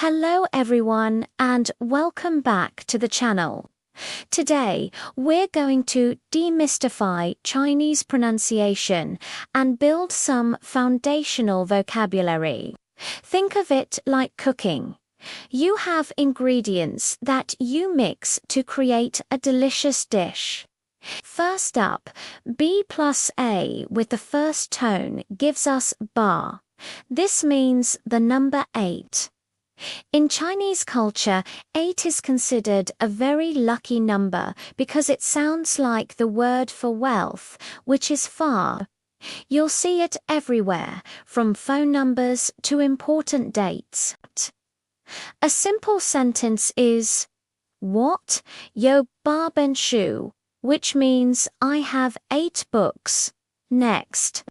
Hello everyone and welcome back to the channel. Today, we're going to demystify Chinese pronunciation and build some foundational vocabulary. Think of it like cooking. You have ingredients that you mix to create a delicious dish. First up, B plus A with the first tone gives us ba. This means the number 8. In Chinese culture, 8 is considered a very lucky number because it sounds like the word for wealth, which is fa. You'll see it everywhere, from phone numbers to important dates. A simple sentence is, What? Yo ba ben shu, which means I have 8 books. Next.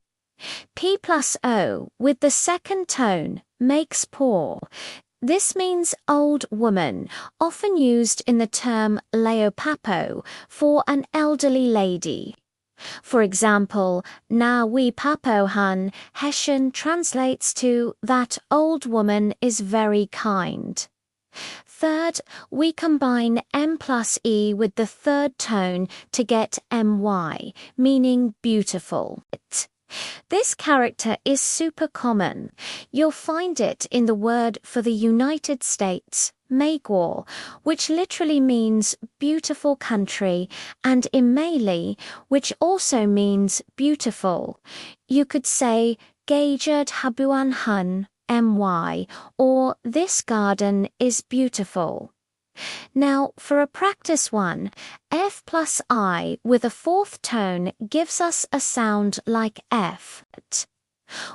P plus O with the second tone makes poor. This means old woman, often used in the term leopapo for an elderly lady. For example, na we papo han Hessian translates to that old woman is very kind. Third, we combine M plus E with the third tone to get my, meaning beautiful. This character is super common. You'll find it in the word for the United States, Meiguo, which literally means beautiful country, and in Malay, which also means beautiful. You could say Gajud Habuan Hun, my, or this garden is beautiful. Now, for a practice one, F plus I with a fourth tone gives us a sound like F.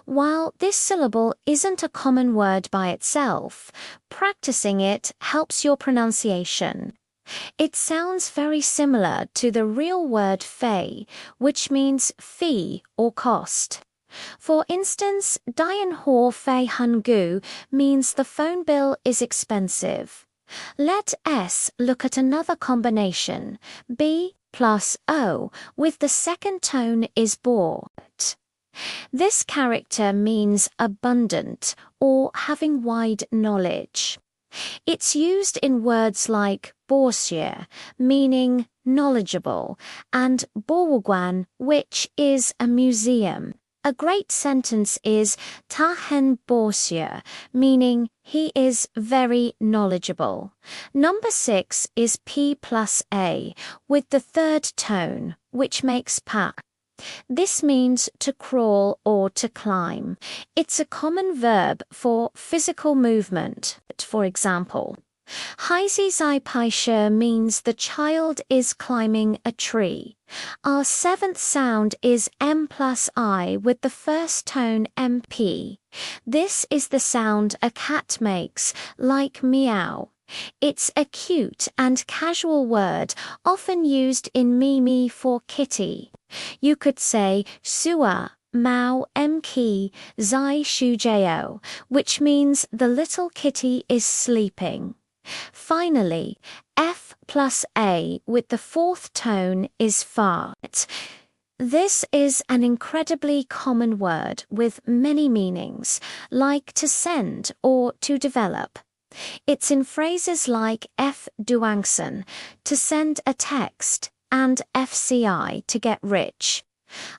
While this syllable isn't a common word by itself, practicing it helps your pronunciation. It sounds very similar to the real word fei, which means fee or cost. For instance, Dian Ho Fei Hun Gu means the phone bill is expensive. Let S look at another combination, B plus O, with the second tone is bought. This character means abundant or having wide knowledge. It's used in words like boursier, meaning knowledgeable, and bowoguan, which is a museum. A great sentence is ta hen boursier, meaning he is very knowledgeable. Number 6 is P plus A, with the third tone, which makes pa. This means to crawl or to climb. It's a common verb for physical movement. For example, Haizi Zai Paisha means the child is climbing a tree. Our seventh sound is M plus I with the first tone MP. This is the sound a cat makes, like meow. It's a cute and casual word, often used in mimi for kitty. You could say Sua Mao Mki Zai Shujeo, which means the little kitty is sleeping. Finally, F plus A with the fourth tone is fart. This is an incredibly common word with many meanings, like to send or to develop. It's in phrases like F duangsan, to send a text, and FCI, to get rich.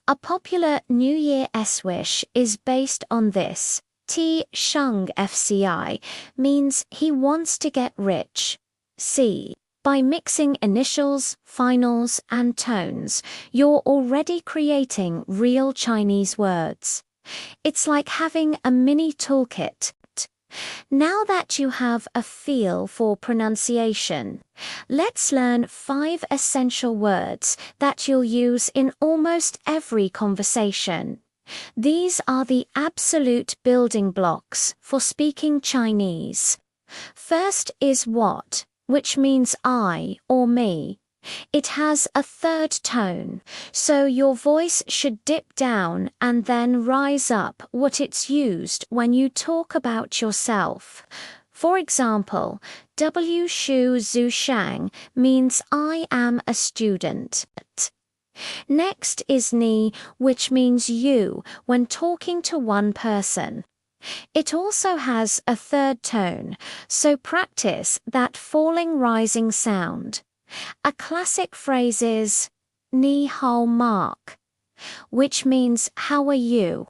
A popular New Year S-wish is based on this. T Sheng FCI means he wants to get rich. C. By mixing initials, finals, and tones, you're already creating real Chinese words. It's like having a mini toolkit. Now that you have a feel for pronunciation, let's learn 5 essential words that you'll use in almost every conversation. These are the absolute building blocks for speaking Chinese. First is what, which means I or me. It has a third tone, so your voice should dip down and then rise up. What it's used when you talk about yourself. For example, W Shu Zhu Shang means I am a student. Next is ni, which means you when talking to one person. It also has a third tone, so practice that falling rising sound. A classic phrase is ni hao mark, which means how are you?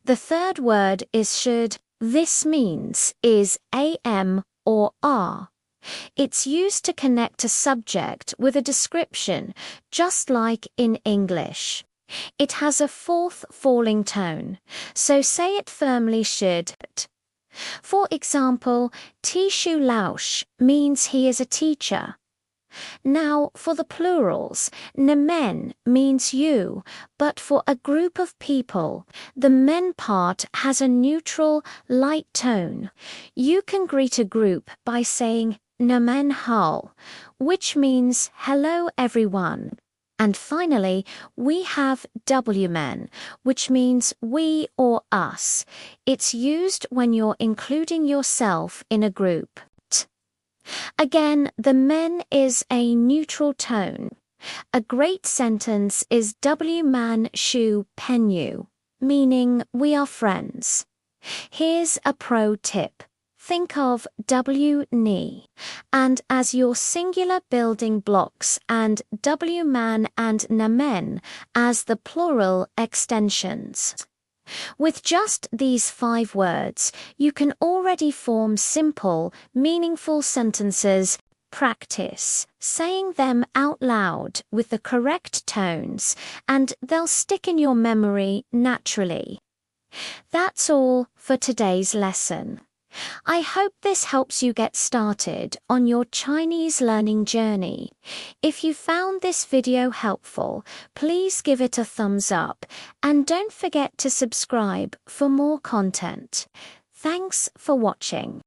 The third word is should. This means is am or are. It's used to connect a subject with a description, just like in English. It has a fourth falling tone, so say it firmly should. For example, Tishu Lausch means he is a teacher. Now, for the plurals, nemen means you, but for a group of people, the men part has a neutral, light tone. You can greet a group by saying nemen hal, which means hello everyone. And finally, we have wmen, which means we or us. It's used when you're including yourself in a group. Again, the men is a neutral tone. A great sentence is wman shu penyu, meaning we are friends. Here's a pro tip. Think of w-ni and as your singular building blocks and wman and namen as the plural extensions. With just these 5 words, you can already form simple, meaningful sentences. Practice saying them out loud with the correct tones, and they'll stick in your memory naturally. That's all for today's lesson. I hope this helps you get started on your Chinese learning journey. If you found this video helpful, please give it a thumbs up and don't forget to subscribe for more content. Thanks for watching.